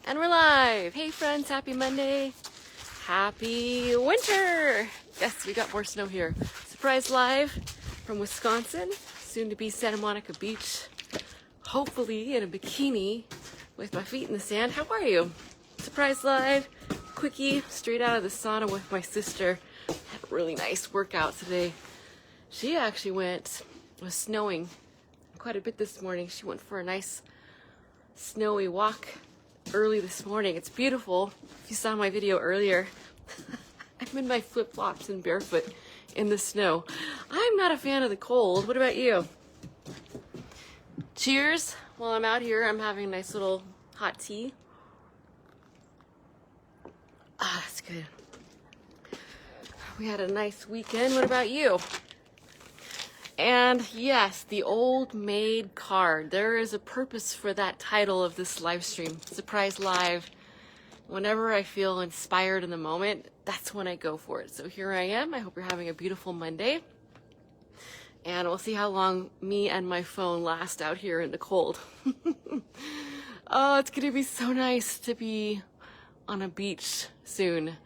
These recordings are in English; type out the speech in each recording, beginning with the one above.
And we're live! Hey friends, happy Monday! Happy winter! Yes, we got more snow here. Surprise live from Wisconsin, soon to be Santa Monica Beach. Hopefully in a bikini with my feet in the sand. How are you? Surprise live, quickie, straight out of the sauna with my sister. Had a really nice workout today. She actually it was snowing quite a bit this morning. She went for a nice snowy walk early this morning. It's beautiful. If you saw my video earlier, I'm in my flip-flops and barefoot in the snow. I'm not a fan of the cold. What about you? Cheers. While I'm out here, I'm having a nice little hot tea. Ah, that's good. We had a nice weekend. What about you? And yes, the old maid card. There is a purpose for that title of this live stream. Surprise live. Whenever I feel inspired in the moment, that's when I go for it. So here I am. I hope you're having a beautiful Monday. And we'll see how long me and my phone last out here in the cold. Oh, it's going to be so nice to be on a beach soon.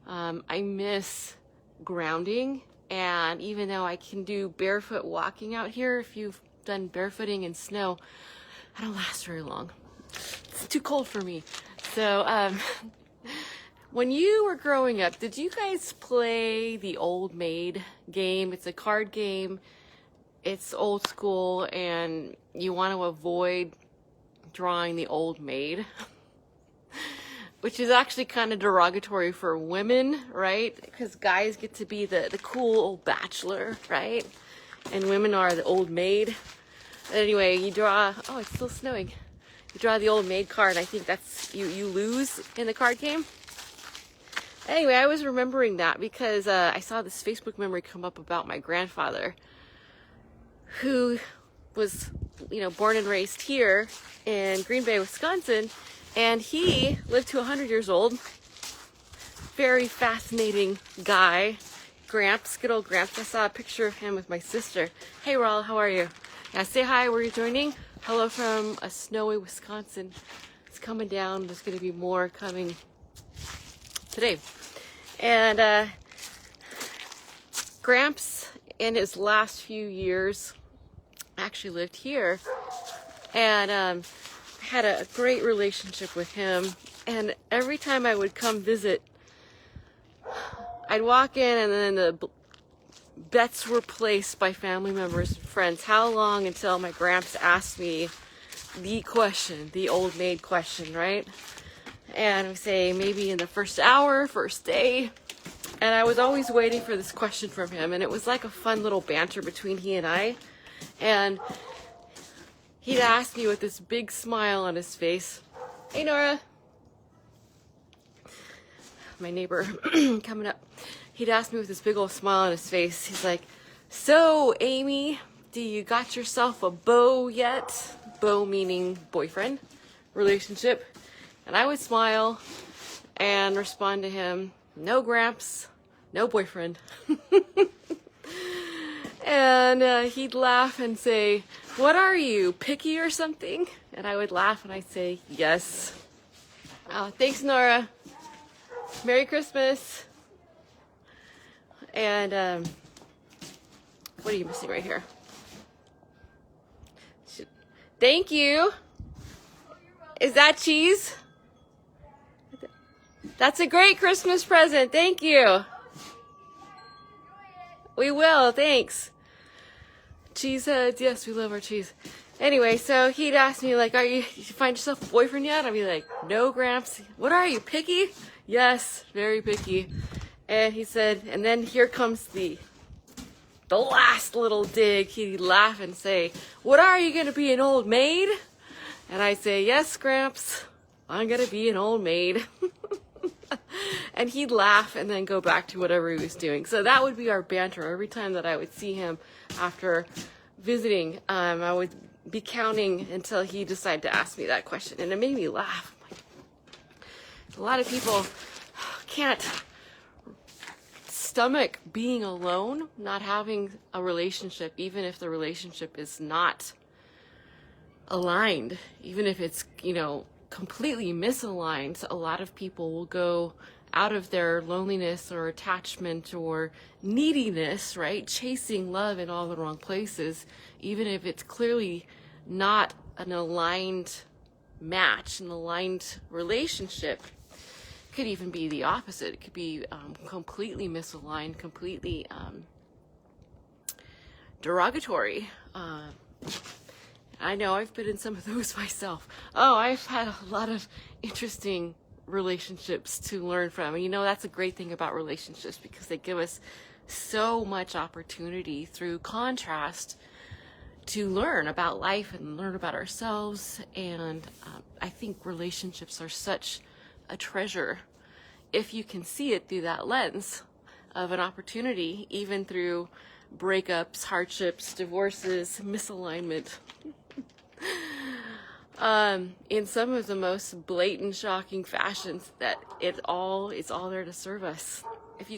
I miss grounding. And even though I can do barefoot walking out here, if you've done barefooting in snow, I don't last very long. It's too cold for me. So, when you were growing up, did you guys play the old maid game? It's a card game. It's old school, and you want to avoid drawing the old maid. Which is actually kind of derogatory for women, right? Because guys get to be the cool old bachelor, right? And women are the old maid. Anyway, you draw, oh, it's still snowing. You draw the old maid card. I think that's, you lose in the card game. Anyway, I was remembering that because I saw this Facebook memory come up about my grandfather who was, born and raised here in Green Bay, Wisconsin. And he lived to 100 years old. Very fascinating guy. Gramps, good old Gramps. I saw a picture of him with my sister. Hey, Raul, how are you? Yeah, say hi where you're joining. Hello from a snowy Wisconsin. It's coming down. There's going to be more coming today. And Gramps, in his last few years, actually lived here. And had a great relationship with him, and every time I would come visit, I'd walk in and then the bets were placed by family members and friends. How long until my Gramps asked me the question, the old maid question, right? And I would say maybe in the first hour, first day. And I was always waiting for this question from him, and it was like a fun little banter between he and I. And he'd ask me with this big smile on his face, "Hey, Nora." My neighbor coming up. He'd ask me with this big old smile on his face. He's like, "So, Amie, do you got yourself a beau yet?" Beau meaning boyfriend, relationship. And I would smile and respond to him, "No, Gramps, no boyfriend." And he'd laugh and say, "What are you, picky or something?" And I would laugh and I'd say, "Yes." Thanks, Nora. Merry Christmas. And what are you missing right here? Thank you. Is that cheese? That's a great Christmas present. Thank you. We will. Thanks. Cheeseheads, yes, we love our cheese. Anyway, so he'd ask me, like, did you find yourself a boyfriend yet? I'd be like, "No, Gramps." "What are you, picky?" "Yes, very picky." And he said, and then here comes the last little dig. He'd laugh and say, "What are you going to be, an old maid?" And I'd say, "Yes, Gramps, I'm going to be an old maid." And he'd laugh and then go back to whatever he was doing. So that would be our banter. Every time that I would see him after visiting, I would be counting until he decided to ask me that question. And it made me laugh. A lot of people can't stomach being alone, not having a relationship, even if the relationship is not aligned, even if it's, completely misaligned. A lot of people will go out of their loneliness or attachment or neediness, right? Chasing love in all the wrong places, even if it's clearly not an aligned match, an aligned relationship. Could even be the opposite. It could be completely misaligned, completely derogatory. I know I've been in some of those myself. Oh, I've had a lot of interesting relationships to learn from. And you know, that's a great thing about relationships, because they give us so much opportunity through contrast to learn about life and learn about ourselves. And I think relationships are such a treasure if you can see it through that lens of an opportunity, even through breakups, hardships, divorces, misalignment. In some of the most blatant, shocking fashions, that it's all there to serve us. If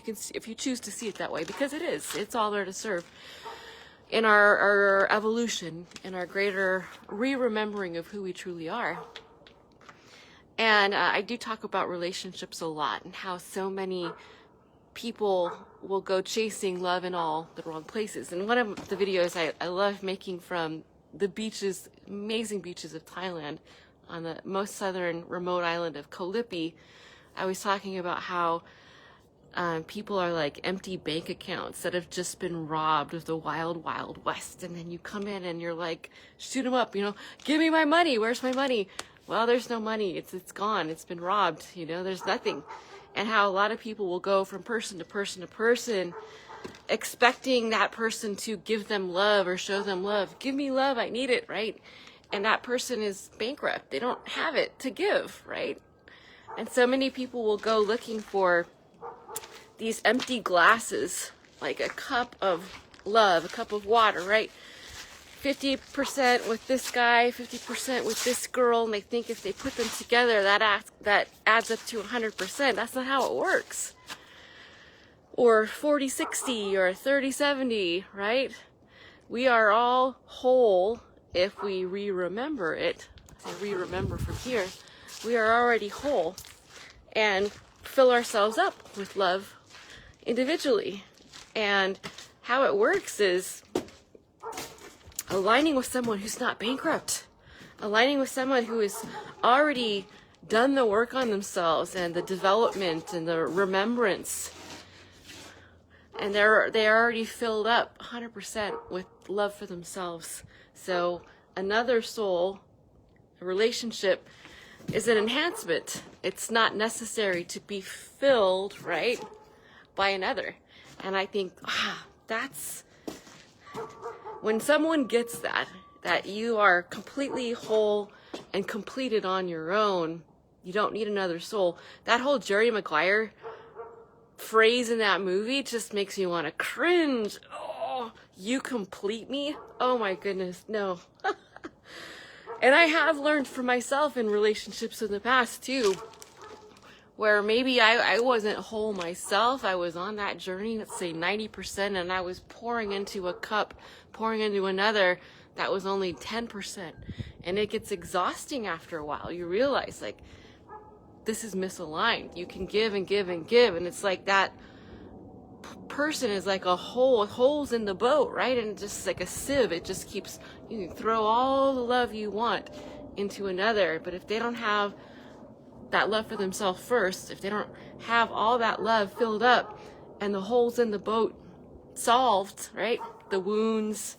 you choose to see it that way, because it's all there to serve in our evolution, in our greater re-remembering of who we truly are. And I do talk about relationships a lot, and how so many people will go chasing love in all the wrong places. And one of the videos I love making from the beaches, amazing beaches of Thailand, on the most southern remote island of Koh Lipi, I was talking about how people are like empty bank accounts that have just been robbed of the wild, wild west. And then you come in and you're like, shoot them up, you know, give me my money, where's my money? Well, there's no money, it's gone, it's been robbed, you know, there's nothing. And how a lot of people will go from person to person to person, expecting that person to give them love or show them love. Give me love, I need it, right? And that person is bankrupt. They don't have it to give, right? And so many people will go looking for these empty glasses, like a cup of love, a cup of water, right? 50% with this guy, 50% with this girl, and they think if they put them together, that adds up to 100%. That's not how it works. Or 40-60 or 30-70, right? We are all whole if we re-remember it. I re-remember from here. We are already whole, and fill ourselves up with love individually. And how it works is aligning with someone who's not bankrupt, aligning with someone who has already done the work on themselves and the development and the remembrance, and they are already filled up 100% with love for themselves. So another soul, a relationship, is an enhancement. It's not necessary to be filled, right, by another. And I think, that's when someone gets that you are completely whole and completed on your own, you don't need another soul. That whole Jerry Maguire phrase in that movie just makes me want to cringe. Oh, you complete me? Oh my goodness, no. And I have learned for myself in relationships in the past too, where maybe I wasn't whole myself. I was on that journey, let's say 90%, and I was pouring into a cup, pouring into another that was only 10%. And it gets exhausting after a while. You realize, like, this is misaligned. You can give and give and give, and it's like that person is like a holes in the boat, right? And just like a sieve, it just keeps, you can throw all the love you want into another, but if they don't have that love for themselves first, if they don't have all that love filled up and the holes in the boat solved, right? The wounds,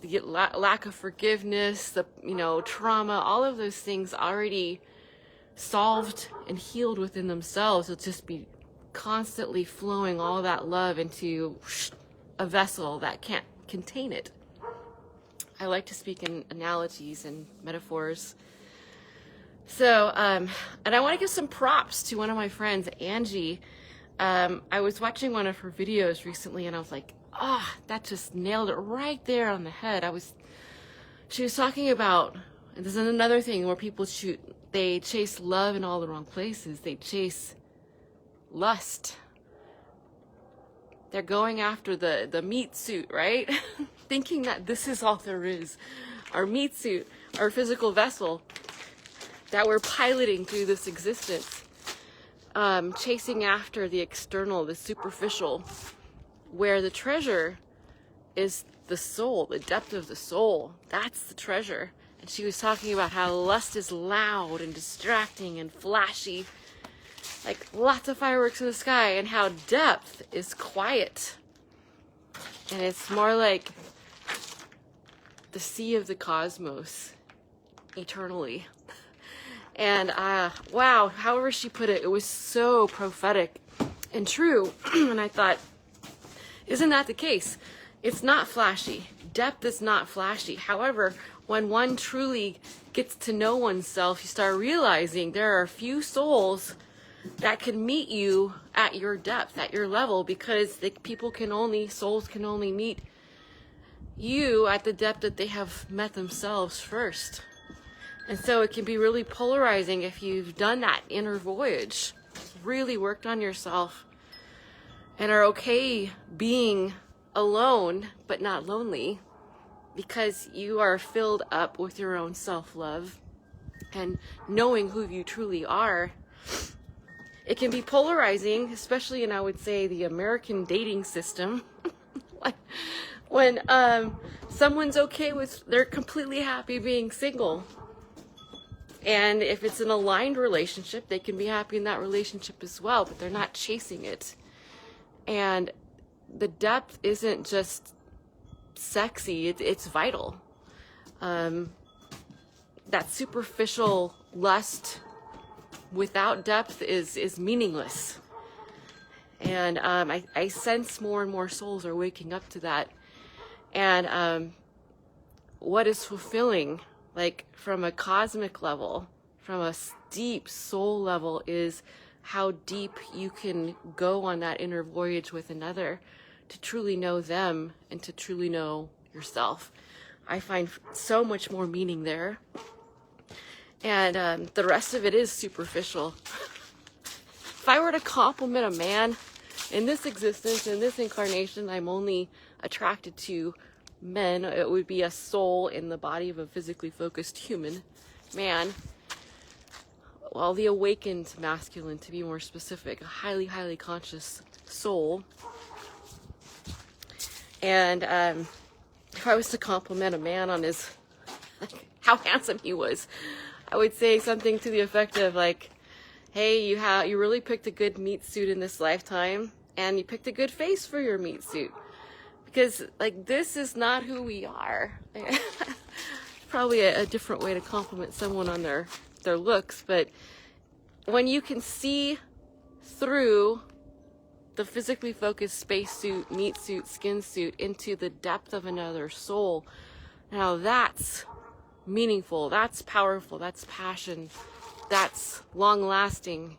the lack of forgiveness, the trauma, all of those things already solved and healed within themselves. It'll just be constantly flowing all that love into a vessel that can't contain it. I like to speak in analogies and metaphors. So, and I want to give some props to one of my friends, Angie. I was watching one of her videos recently, and I was like, that just nailed it right there on the head. She was talking about, and this is another thing where people they chase love in all the wrong places. They chase lust. They're going after the meat suit, right? Thinking that this is all there is. Our meat suit, our physical vessel. that we're piloting through this existence, chasing after the external, the superficial, where the treasure is the soul, the depth of the soul. That's the treasure. And she was talking about how lust is loud and distracting and flashy, like lots of fireworks in the sky, and how depth is quiet. And it's more like the sea of the cosmos, eternally. And wow, however she put it, it was so prophetic and true. And I thought, isn't that the case? It's not flashy. Depth is not flashy. However, when one truly gets to know oneself, you start realizing there are a few souls that can meet you at your depth, at your level, because souls can only meet you at the depth that they have met themselves first. And so it can be really polarizing if you've done that inner voyage, really worked on yourself, and are okay being alone but not lonely, because you are filled up with your own self-love and knowing who you truly are. It can be polarizing, especially in, I would say, the American dating system. Like when someone's okay with, they're completely happy being single. And if it's an aligned relationship, they can be happy in that relationship as well, but they're not chasing it. And the depth isn't just sexy, it's vital. That superficial lust without depth is meaningless. And I sense more and more souls are waking up to that. And what is fulfilling, like from a cosmic level, from a deep soul level, is how deep you can go on that inner voyage with another to truly know them and to truly know yourself. I find so much more meaning there. And the rest of it is superficial. If I were to compliment a man in this existence, in this incarnation, I'm only attracted to men. It would be a soul in the body of a physically focused human man. Well, the awakened masculine, to be more specific, a highly, highly conscious soul. And if I was to compliment a man on his, how handsome he was, I would say something to the effect of like, hey, you really picked a good meat suit in this lifetime, and you picked a good face for your meat suit. Because like, this is not who we are. Probably a different way to compliment someone on their looks, but when you can see through the physically focused spacesuit, meat suit, skin suit into the depth of another soul, now that's meaningful, that's powerful, that's passion, that's long lasting.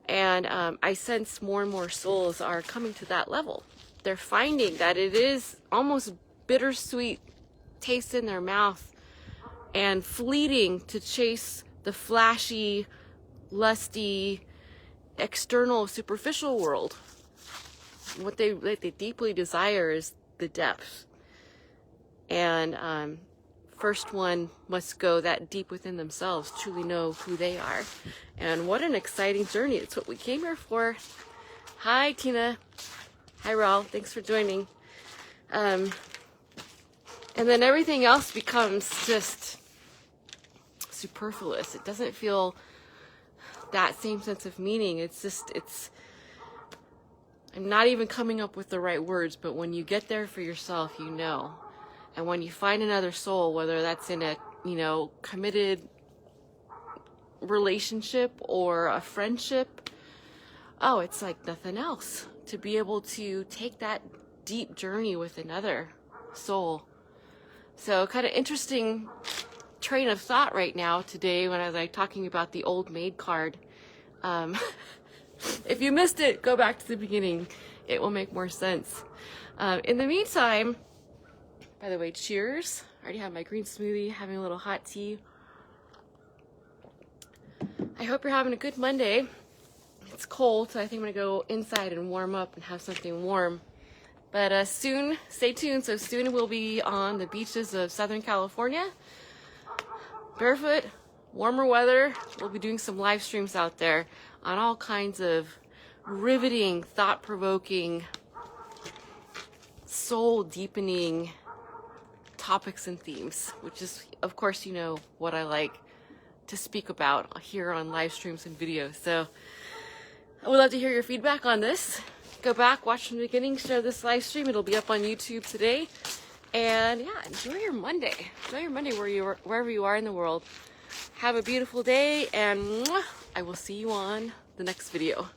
And I sense more and more souls are coming to that level. They're finding that it is almost bittersweet taste in their mouth and fleeting to chase the flashy, lusty, external, superficial world. What they deeply desire is the depth. And first one must go that deep within themselves, truly know who they are. And what an exciting journey. It's what we came here for. Hi, Tina. Hi, Raul. Thanks for joining. And then everything else becomes just superfluous. It doesn't feel that same sense of meaning. I'm not even coming up with the right words, but when you get there for yourself, you know. And when you find another soul, whether that's in a, committed relationship or a friendship, oh, it's like nothing else. To be able to take that deep journey with another soul. So kind of interesting train of thought right now today when I was talking about the old MAID card. If you missed it, go back to the beginning. It will make more sense. In the meantime, by the way, cheers. I already have my green smoothie, having a little hot tea. I hope you're having a good Monday. It's cold, so I think I'm going to go inside and warm up and have something warm. But soon, stay tuned. So soon we'll be on the beaches of Southern California. Barefoot, warmer weather, we'll be doing some live streams out there on all kinds of riveting, thought-provoking, soul-deepening topics and themes, which is, of course, you know what I like to speak about here on live streams and videos. So I would love to hear your feedback on this. Go back, watch from the beginning, share this live stream. It'll be up on YouTube today. And yeah, enjoy your Monday. Enjoy your Monday wherever you are in the world. Have a beautiful day, and I will see you on the next video.